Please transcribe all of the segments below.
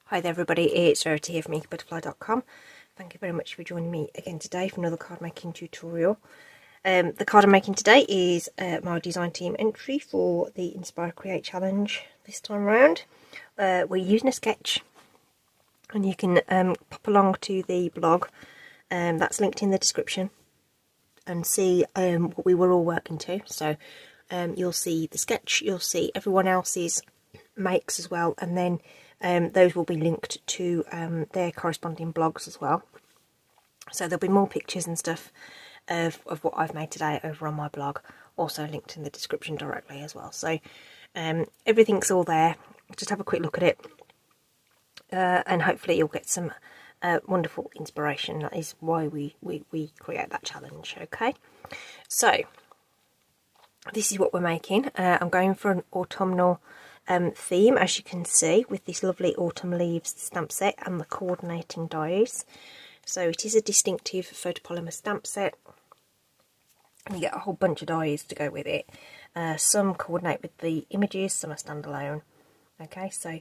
Hi there everybody, it's Rarity here from inkybutterfly.com. Thank you very much for joining me again today for another card making tutorial. The card I'm making today is my design team entry for the Inspire Create Challenge this time around. We're using a sketch and you can pop along to the blog that's linked in the description and see what we were all working to. So you'll see the sketch, you'll see everyone else's makes as well, and then those will be linked to their corresponding blogs as well. So there'll be more pictures and stuff of what I've made today over on my blog, also linked in the description directly as well. So everything's all there. Just have a quick look at it and hopefully you'll get some wonderful inspiration. That is why we create that challenge. Okay, so this is what we're making. I'm going for an autumnal theme, as you can see, with this lovely autumn leaves stamp set and the coordinating dies. So it is a distinctive photopolymer stamp set, and you get a whole bunch of dies to go with it. Some coordinate with the images, some are standalone. Okay, so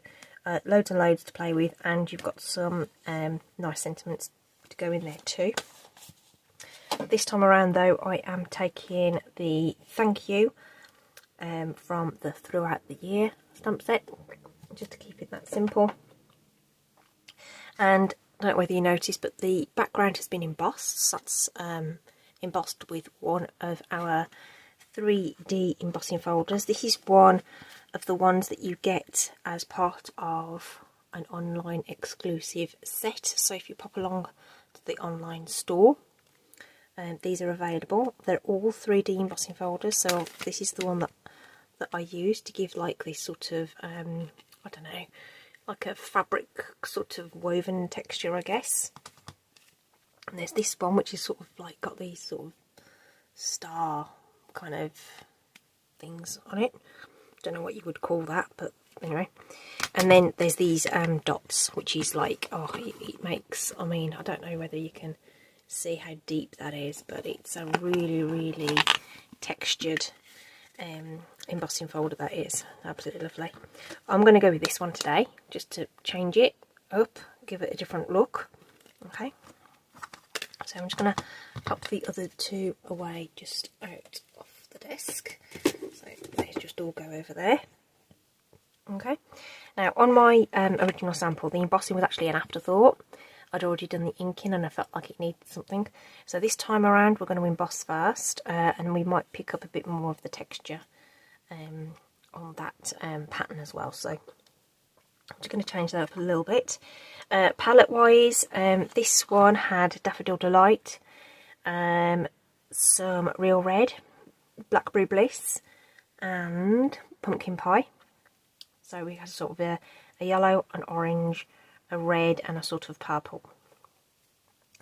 loads and loads to play with, and you've got some nice sentiments to go in there too. This time around though, I am taking the thank you from the Throughout the Year stamp set, just to keep it that simple. And I don't know whether you noticed, but the background has been embossed. So that's embossed with one of our 3D embossing folders. This is one of the ones that you get as part of an online exclusive set. So if you pop along to the online store, these are available. They're all 3D embossing folders, so this is the one that I use to give like this sort of I don't know, like a fabric sort of woven texture, I guess. And there's this one which is sort of like got these sort of star kind of things on it. Don't know what you would call that, but anyway. And then there's these dots, which is like, oh, it makes, I mean, I don't know whether you can see how deep that is, but it's a really textured embossing folder. That is absolutely lovely. I'm going to go with this one today just to change it up, give it a different look. Okay, so I'm just going to pop the other two away just out off the desk, so they just all go over there. Okay, now on my original sample, the embossing was actually an afterthought. I'd already done the inking and I felt like it needed something. So this time around we're going to emboss first, and we might pick up a bit more of the texture on that pattern as well. So I'm just going to change that up a little bit. Palette wise, this one had Daffodil Delight, some Real Red, Blackberry Bliss and Pumpkin Pie. So we had sort of a yellow, an orange, a red and a sort of purple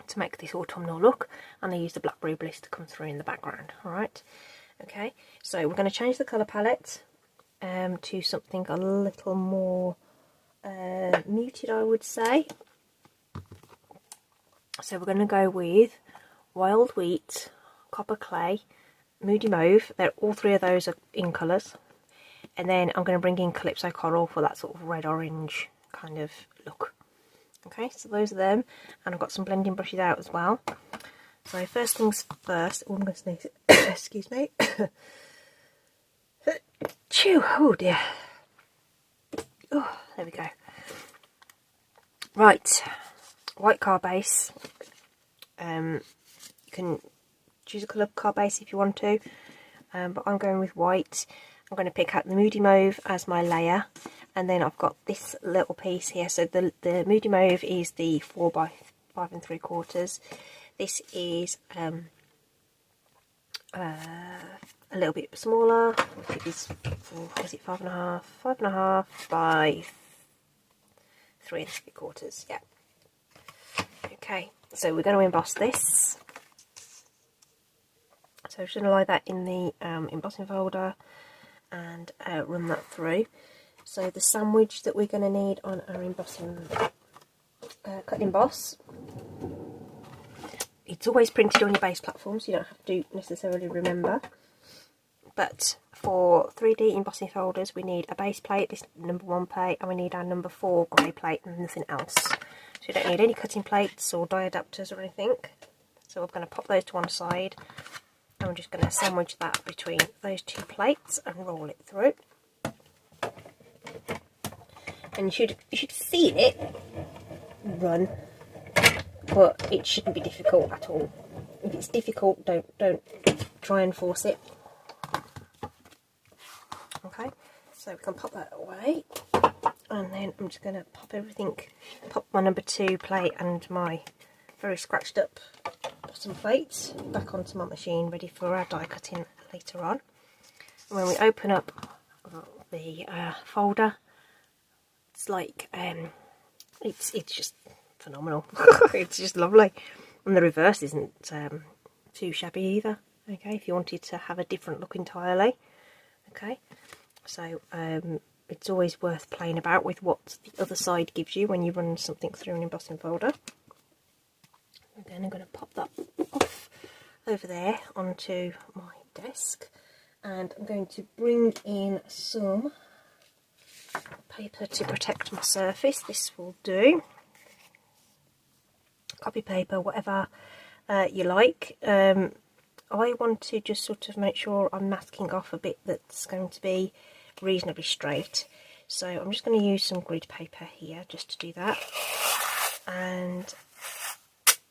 to make this autumnal look, and I used the Blackberry Bliss to come through in the background. Alright, okay, so we're going to change the colour palette to something a little more muted, I would say. So we're going to go with Wild Wheat, Copper Clay, Moody Mauve. All three of those are in colours, and then I'm going to bring in Calypso Coral for that sort of red-orange kind of look. Okay, so those are them, and I've got some blending brushes out as well. So first things first, oh, I'm going to sneeze, excuse me. Chew, oh dear. Oh, there we go. Right, white card base. You can choose a colour card base if you want to, but I'm going with white. I'm going to pick out the Moody Mauve as my layer, and then I've got this little piece here. So the Moody Mauve is the 4 by 5 3/4. This is a little bit smaller, which is, was it 5.5? 5.5 by 3 3/4. Yeah. Okay, so we're going to emboss this. So I'm just going to lie that in the embossing folder and run that through. So the sandwich that we're going to need on our embossing cut and emboss, it's always printed on your base platform, so you don't have to necessarily remember, But for 3D embossing folders, we need a base plate, this number 1 plate, and we need our number 4 grey plate and nothing else. So you don't need any cutting plates or die adapters or anything. So we're going to pop those to one side, and I'm just going to sandwich that between those 2 plates and roll it through. And you should feel it run, but it shouldn't be difficult at all. If it's difficult, don't try and force it. Okay, so we can pop that away, and then I'm just going to pop my number 2 plate and my very scratched up bottom plates back onto my machine, ready for our die cutting later on. And when we open up the folder, it's like it's just phenomenal. It's just lovely, and the reverse isn't too shabby either. Okay, if you wanted to have a different look entirely. Okay, so it's always worth playing about with what the other side gives you when you run something through an embossing folder. Again, I'm going to pop that off over there onto my desk, and I'm going to bring in some paper to protect my surface. This will do. Copy paper, whatever you like. I want to just sort of make sure I'm masking off a bit that's going to be reasonably straight. So I'm just going to use some grid paper here just to do that. And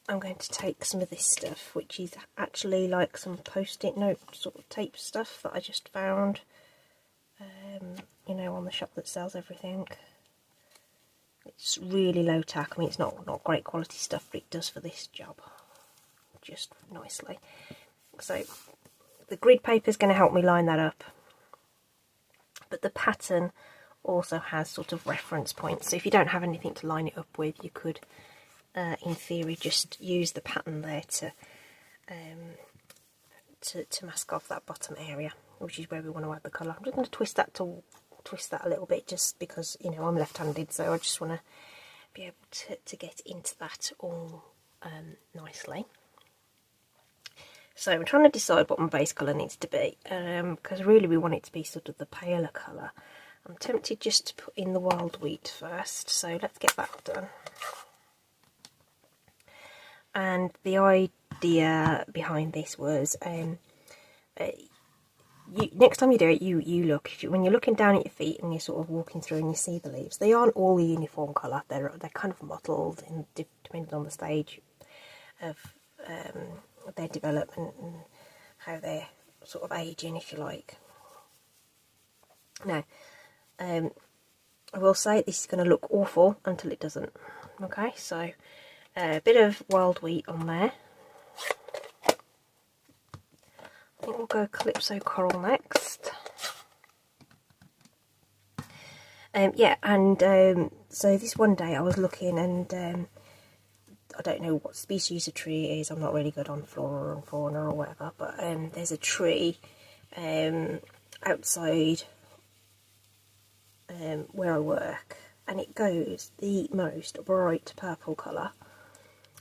I'm going to take some of this stuff, which is actually like some post-it note sort of tape stuff that I just found, you know, on the shop that sells everything. It's really low tack. I mean, it's not great quality stuff, but it does for this job just nicely. So the grid paper is going to help me line that up, but the pattern also has sort of reference points. So if you don't have anything to line it up with, you could, in theory, just use the pattern there to mask off that bottom area, which is where we want to add the colour. I'm just going to twist that a little bit, just because, you know, I'm left-handed, so I just want to be able to get into that all nicely. So I'm trying to decide what my base colour needs to be, because really we want it to be sort of the paler colour. I'm tempted just to put in the wild wheat first, so let's get that done. And the idea behind this was, next time you do it, you look, when you're looking down at your feet and you're sort of walking through and you see the leaves, they aren't all a uniform colour. They're kind of mottled, depending on the stage of their development and how they're sort of aging, if you like. Now, I will say this is going to look awful until it doesn't. Okay, so a bit of wild wheat on there. I think we'll go Calypso Coral next. Yeah, and so this one day I was looking, and I don't know what species of tree it is. I'm not really good on flora and fauna or whatever, but there's a tree outside where I work, and it goes the most bright purple colour,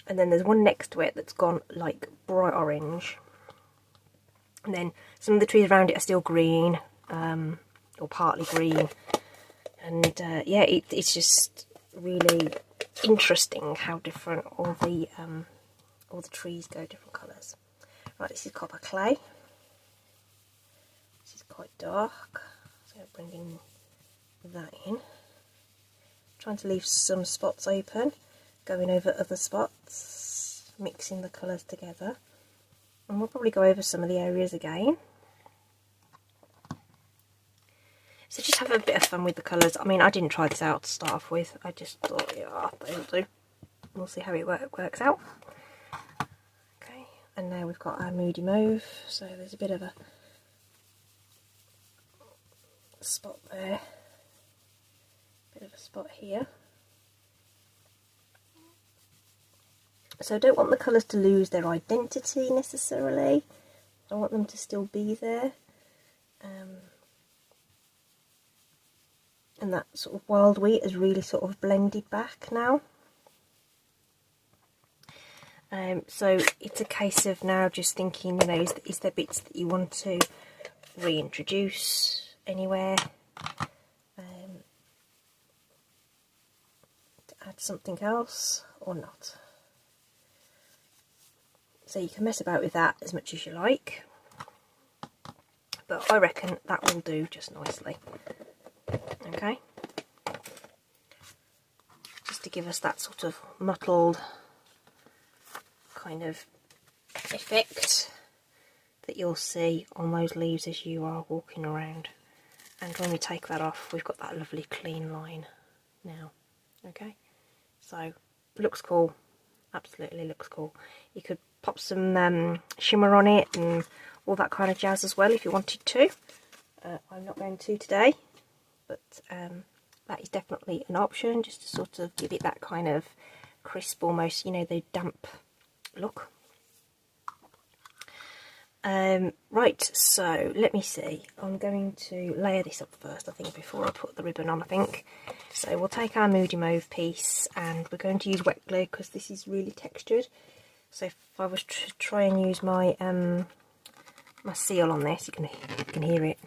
and then there's one next to it that's gone like bright orange, and then some of the trees around it are still green, or partly green, and yeah, it's just really interesting how different all the trees go, different colours. Right, this is copper clay. This is quite dark, so bringing that in. Trying to leave some spots open, going over other spots, mixing the colours together, and we'll probably go over some of the areas again. So just have a bit of fun with the colours. I mean, I didn't try this out to start off with. I just thought, yeah, that'll do. We'll see how it works out. Okay, and now we've got our moody mauve. So there's a bit of a spot there. Bit of a spot here. So I don't want the colours to lose their identity necessarily. I want them to still be there. And that sort of wild wheat is really sort of blended back now. So it's a case of now just thinking, you know, is there bits that you want to reintroduce anywhere, to add something else or not. So you can mess about with that as much as you like, but I reckon that will do just nicely. Okay, just to give us that sort of mottled kind of effect that you'll see on those leaves as you are walking around. And when we take that off, we've got that lovely clean line now. Okay, so looks cool, absolutely looks cool. You could pop some shimmer on it and all that kind of jazz as well if you wanted to. I'm not going to today, but that is definitely an option, just to sort of give it that kind of crisp, almost, you know, the damp look. Right, so let me see. I'm going to layer this up first, I think, before I put the ribbon on, I think. So we'll take our Moody Mauve piece and we're going to use wet glue because this is really textured. So if I was to try and use my my seal on this, you can hear it.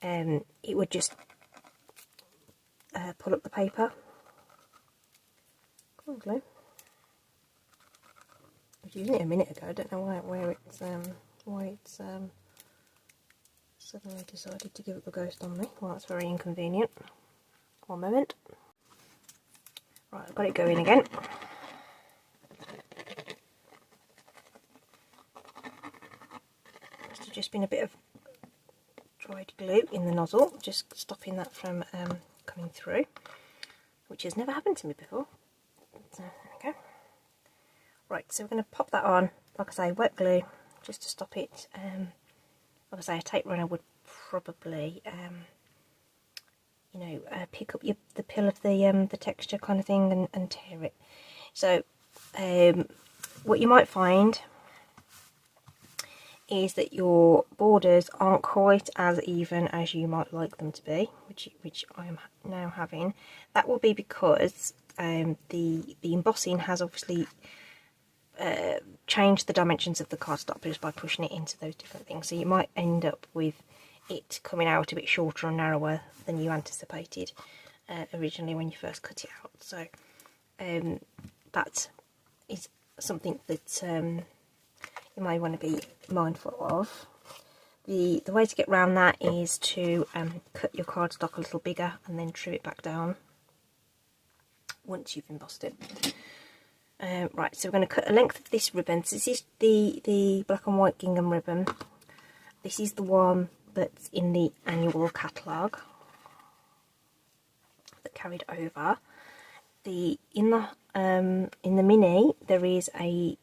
It would just pull up the paper. Come on, glue. I was using it a minute ago. I don't know why it's suddenly decided to give up the ghost on me. Well, that's very inconvenient. One moment. Right, I've got it going again. Must have just been a bit of dried glue in the nozzle, just stopping that from coming through, which has never happened to me before. So, there we go. Right, so we're going to pop that on, like I say, wet glue, just to stop it. Like I say, a tape runner would probably, you know, pick up the peel of the texture kind of thing and tear it. So, what you might find is that your borders aren't quite as even as you might like them to be, which I am now having. That will be because the embossing has obviously change the dimensions of the cardstock just by pushing it into those different things. So you might end up with it coming out a bit shorter and narrower than you anticipated originally when you first cut it out. So that is something that you may want to be mindful of. The way to get around that is to cut your cardstock a little bigger and then trim it back down once you've embossed it. Right, so we're going to cut a length of this ribbon. So this is the black and white gingham ribbon. This is the one that's in the annual catalogue that carried over. In the mini there is a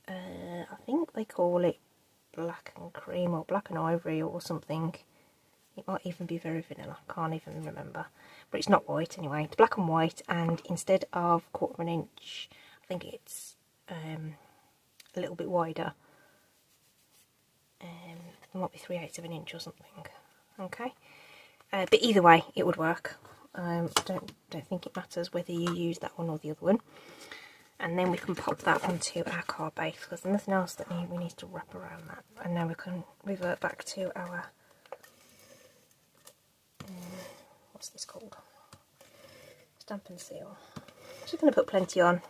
I think they call it black and cream or black and ivory or something. It might even be very vanilla, can't even remember. But it's not white anyway, it's black and white, and instead of 1/4 inch, I think it's a little bit wider. It might be 3/8 of an inch or something. Okay, but either way it would work. I don't think it matters whether you use that one or the other one. And then we can pop that onto our card base because there's nothing else that we need to wrap around that. And now we can revert back to our what's this called? Stamp and seal. Just going to put plenty on.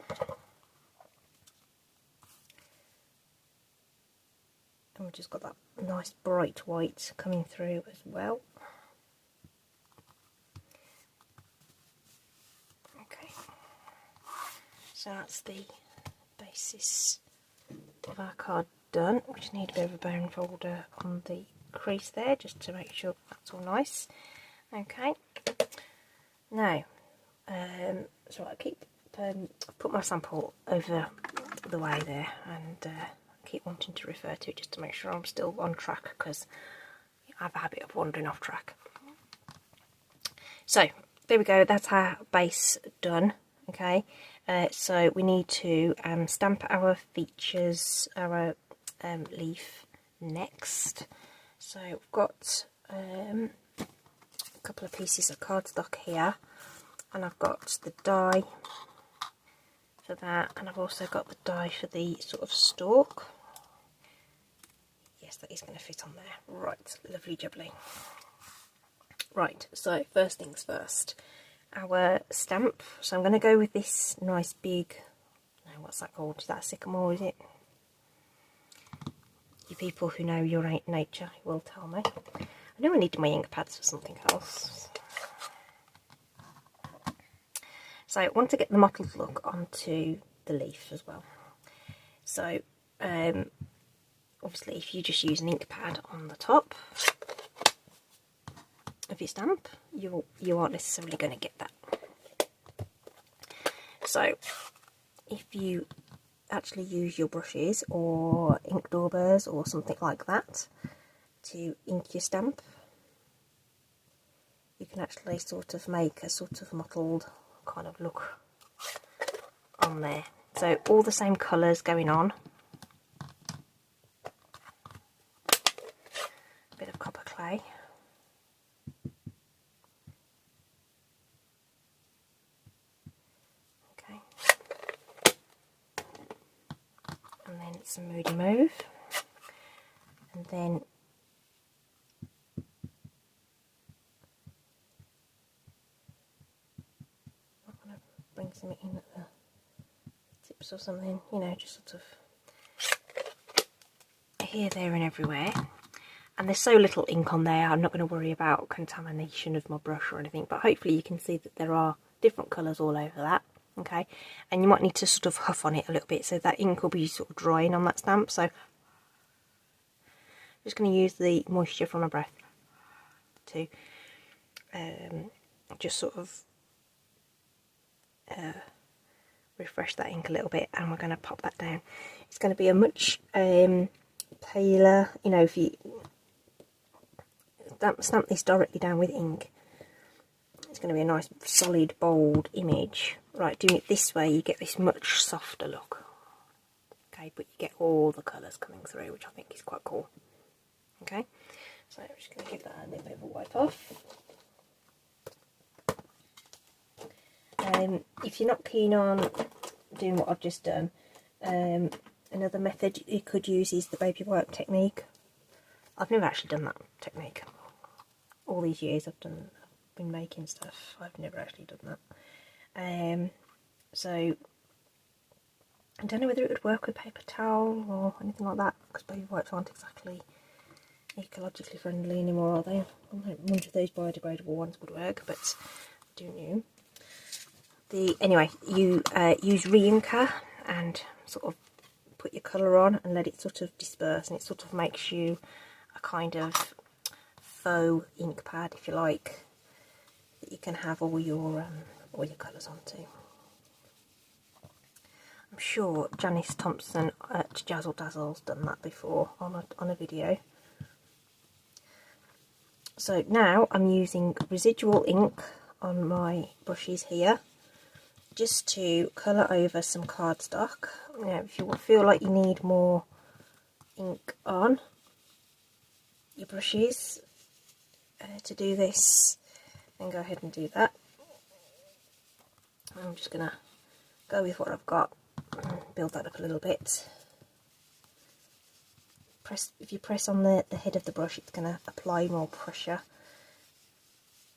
And we've just got that nice bright white coming through as well. Okay, so that's the basis of our card done. We just need a bit of a bone folder on the crease there just to make sure that's all nice. Okay, now so I keep put my sample over the way there, and keep wanting to refer to it just to make sure I'm still on track, because I have a habit of wandering off track. So there we go, that's our base done. Okay, so we need to stamp our features, our leaf next. So we've got a couple of pieces of cardstock here, and I've got the die for that, and I've also got the die for the sort of stalk. yes, that is going to fit on there. Right, lovely jubbly. Right, so first things first, our stamp. So I'm going to go with this nice big, no, what's that called? Is that a sycamore, is it? You people who know your nature will tell me. I know I need my ink pads for something else. So I want to get the mottled look onto the leaf as well. So obviously if you just use an ink pad on the top of your stamp, you aren't necessarily going to get that. So if you actually use your brushes or ink daubers or something like that to ink your stamp, you can actually sort of make a sort of mottled kind of look on there. So all the same colours going on. A bit of copper clay. Okay. And then some Moody Mauve. And then I'm going to bring some in at the tips or something, you know, just sort of here, there and everywhere. And there's so little ink on there, I'm not going to worry about contamination of my brush or anything, but hopefully you can see that there are different colours all over that, okay? And you might need to sort of huff on it a little bit so that ink will be sort of drying on that stamp. So I'm just going to use the moisture from my breath to just sort of refresh that ink a little bit, and we're going to pop that down. It's going to be a much paler, you know, if you stamp this directly down with ink, it's going to be a nice solid bold image. Right, doing it this way you get this much softer look, okay, but you get all the colours coming through, which I think is quite cool. Okay, so I'm just going to give that a little bit of a wipe off. If you're not keen on doing what I've just done, another method you could use is the baby wipe technique. I've never actually done that technique. All these years I've been making stuff, I've never actually done that. So I don't know whether it would work with paper towel or anything like that, because baby wipes aren't exactly ecologically friendly anymore, are they? I wonder if those biodegradable ones would work, but I don't know. Anyway, you use re-inker and sort of put your colour on and let it sort of disperse, and it sort of makes you a kind of faux ink pad, if you like, that you can have all your colours onto. I'm sure Janice Thompson at Jazzle Dazzle's done that before on a video. So now I'm using residual ink on my brushes here, just to colour over some cardstock. Now, if you feel like you need more ink on your brushes to do this, then go ahead and do that. I'm just going to go with what I've got and build that up a little bit. If you press on the head of the brush, it's going to apply more pressure,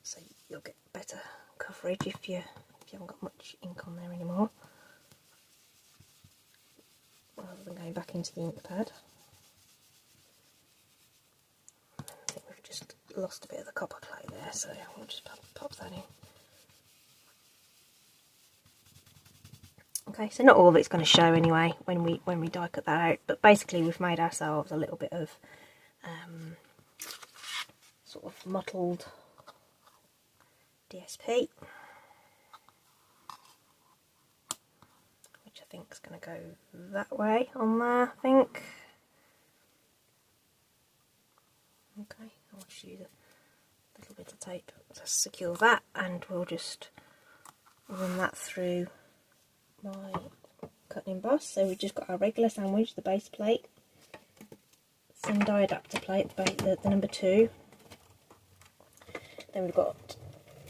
so you'll get better coverage if you haven't got much ink on there anymore, rather than going back into the ink pad. I think we've just lost a bit of the copper clay there, so we'll just pop that in. Okay, so not all of it's going to show anyway when we die cut that out, but basically we've made ourselves a little bit of sort of mottled DSP, which I think is going to go that way on there, I think. Okay, I'll just use a little bit of tape to secure that, and we'll just run that through my cut and emboss. So we've just got our regular sandwich, the base plate, some die adapter plate, the number 2. Then we've got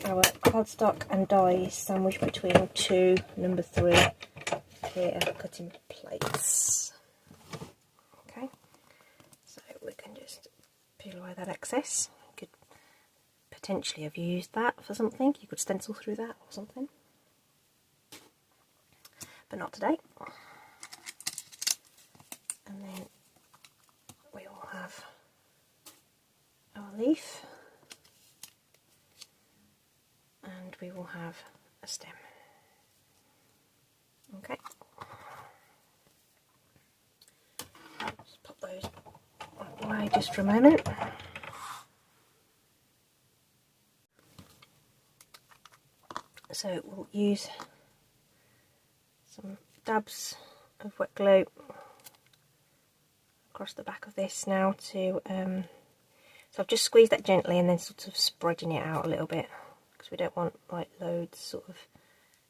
our cardstock and die sandwich between 2, number 3 clear cutting plates. Okay, so we're peel away that excess. You could potentially have used that for something. You could stencil through that or something, but not today. And then we will have our leaf, and we will have a stem. Okay. Just pop those away just for a moment. So we'll use some dabs of wet glue across the back of this now to, so I've just squeezed that gently and then sort of spreading it out a little bit, because we don't want like loads sort of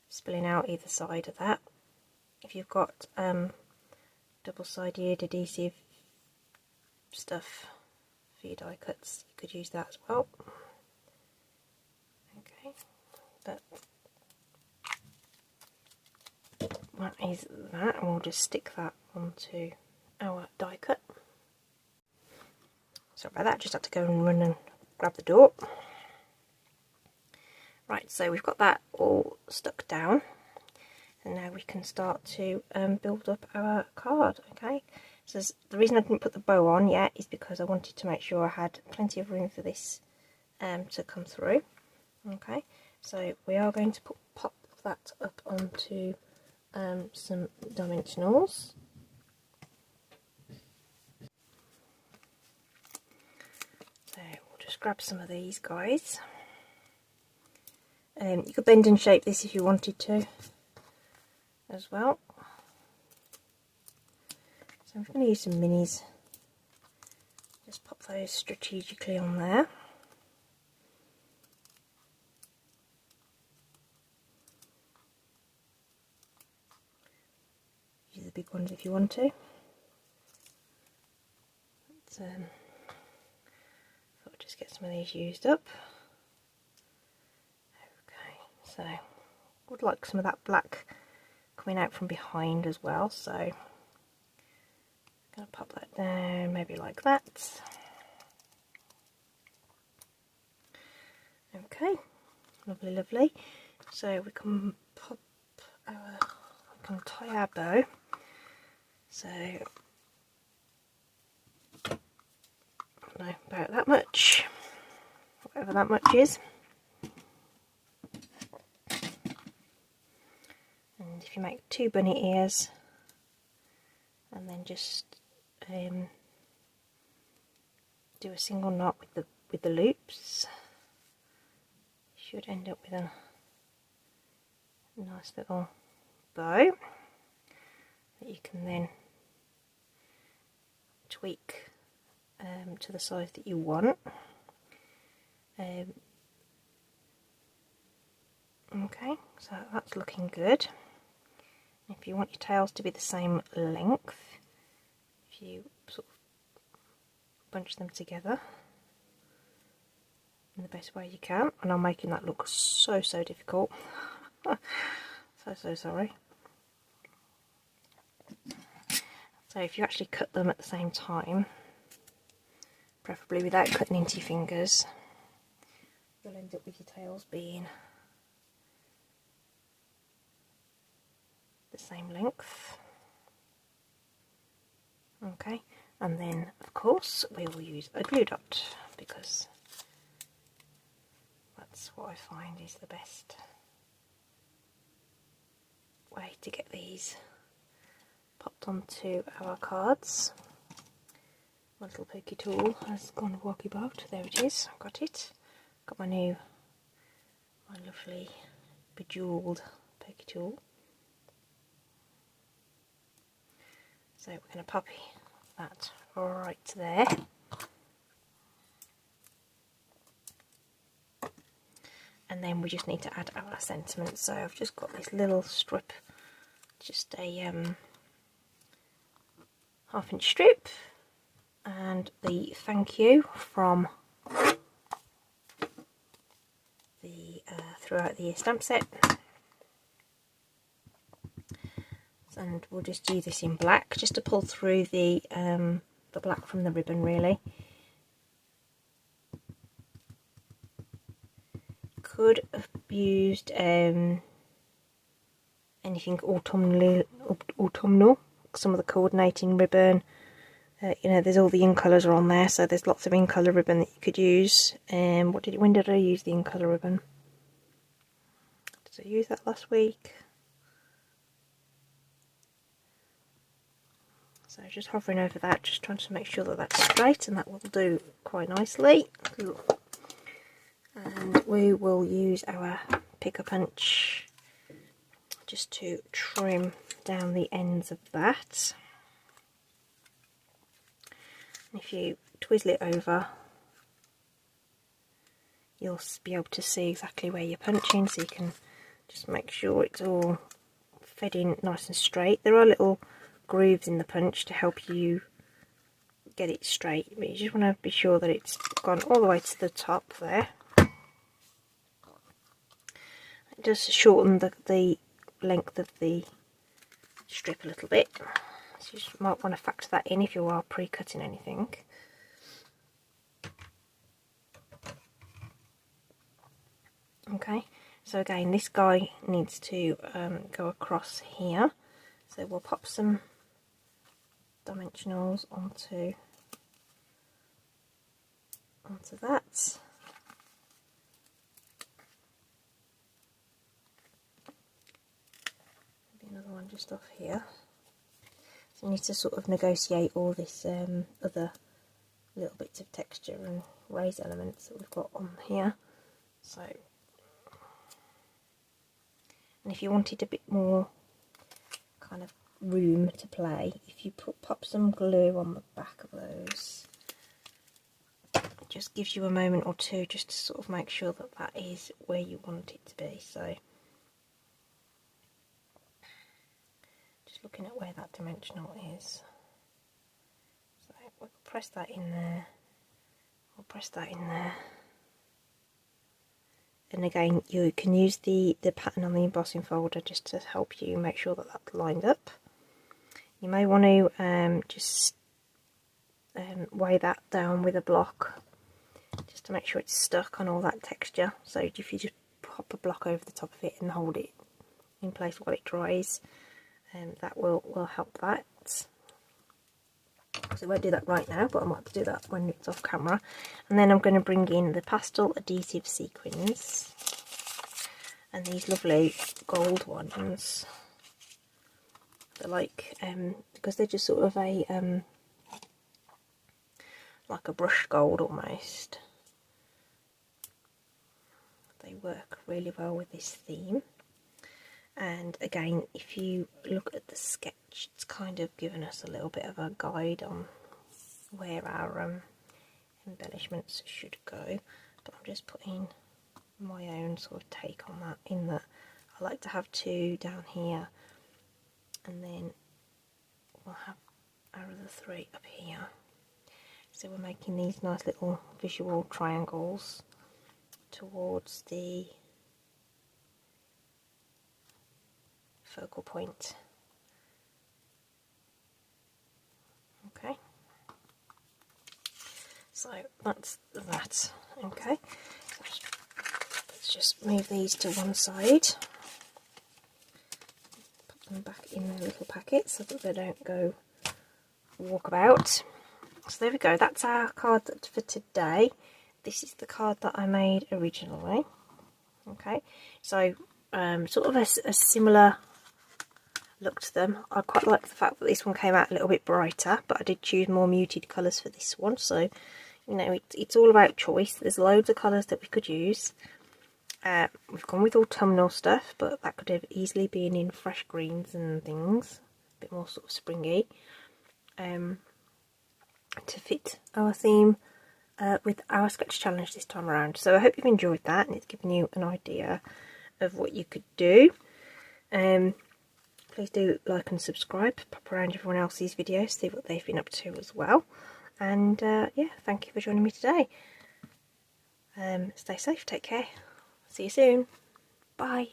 spilling out either side of that. If you've got double-sided adhesive stuff for your die cuts, you could use that as well. Okay, but that is that, and we'll just stick that onto our die cut. Sorry about that, just had to go and run and grab the door. Right, so we've got that all stuck down, and now we can start to build up our card. Okay, so the reason I didn't put the bow on yet is because I wanted to make sure I had plenty of room for this to come through. Okay, so we are going to pop that up onto some dimensionals. So we'll just grab some of these guys. You could bend and shape this if you wanted to as well. So I'm going to use some minis. Just pop those strategically on there. Use the big ones if you want to. But, I'll just get some of these used up. So would like some of that black coming out from behind as well, so I'm going to pop that down maybe like that. Okay, lovely, lovely. So we can pop our, we can tie our bow. So I don't know, about that much, whatever that much is. And if you make 2 bunny ears and then just do a single knot with the loops, you should end up with a nice little bow that you can then tweak to the size that you want. Okay, so that's looking good. If you want your tails to be the same length, if you sort of bunch them together in the best way you can, and I'm making that look so difficult. so sorry. So if you actually cut them at the same time, preferably without cutting into your fingers, you'll end up with your tails being the same length. Okay, and then of course we will use a glue dot, because that's what I find is the best way to get these popped onto our cards. My little pokey tool has gone walkie about. There it is, I've got it. Got my lovely bejewelled pokey tool. So we're going to pop that right there. And then we just need to add our sentiments. So I've just got this little strip, just a 1/2 inch strip, and the thank you from the Throughout the Year stamp set. And we'll just do this in black, just to pull through the black from the ribbon, really. could have used anything autumnal, some of the coordinating ribbon. You know, there's all the in colours are on there, so there's lots of in colour ribbon that you could use. When did I use the in colour ribbon? Did I use that last week? So just hovering over that, just trying to make sure that that's straight, and that will do quite nicely. And we will use our picker punch just to trim down the ends of that. And if you twizzle it over, you'll be able to see exactly where you're punching, so you can just make sure it's all fed in nice and straight. There are little grooves in the punch to help you get it straight, but you just want to be sure that it's gone all the way to the top there. It does shorten the length of the strip a little bit, so you just might want to factor that in if you are pre-cutting anything. Okay, so again, this guy needs to go across here, so we'll pop some dimensionals onto that. Maybe another one just off here. So we need to sort of negotiate all this other little bits of texture and raised elements that we've got on here. So, and if you wanted a bit more kind of room to play, if you pop some glue on the back of those, it just gives you a moment or two just to sort of make sure that that is where you want it to be. So just looking at where that dimensional is, so we'll press that in there, we'll press that in there. And again, you can use the pattern on the embossing folder just to help you make sure that that's lined up. You may want to just weigh that down with a block just to make sure it's stuck on all that texture. So if you just pop a block over the top of it and hold it in place while it dries, that will help that. So I won't do that right now, but I might do that when it's off camera. And then I'm going to bring in the pastel adhesive sequins and these lovely gold ones. They're like because they're just sort of a like a brush gold almost. They work really well with this theme. And again, if you look at the sketch, it's kind of given us a little bit of a guide on where our embellishments should go. But I'm just putting my own sort of take on that, in that I like to have two down here, and then we'll have our other three up here. So we're making these nice little visual triangles towards the focal point. Okay, so that's that. Okay, let's just move these to one side, put them back in their little packets so that they don't go walkabout. So there we go, that's our card for today. This is the card that I made originally. Okay, so sort of a similar look to them. I quite like the fact that this one came out a little bit brighter, but I did choose more muted colours for this one. So, you know, it's all about choice. There's loads of colours that we could use. We've gone with autumnal stuff, but that could have easily been in fresh greens and things, a bit more sort of springy, to fit our theme with our sketch challenge this time around. So I hope you've enjoyed that, and it's given you an idea of what you could do. Please do like and subscribe, pop around everyone else's videos, see what they've been up to as well. And yeah, thank you for joining me today. Stay safe, take care, see you soon, bye.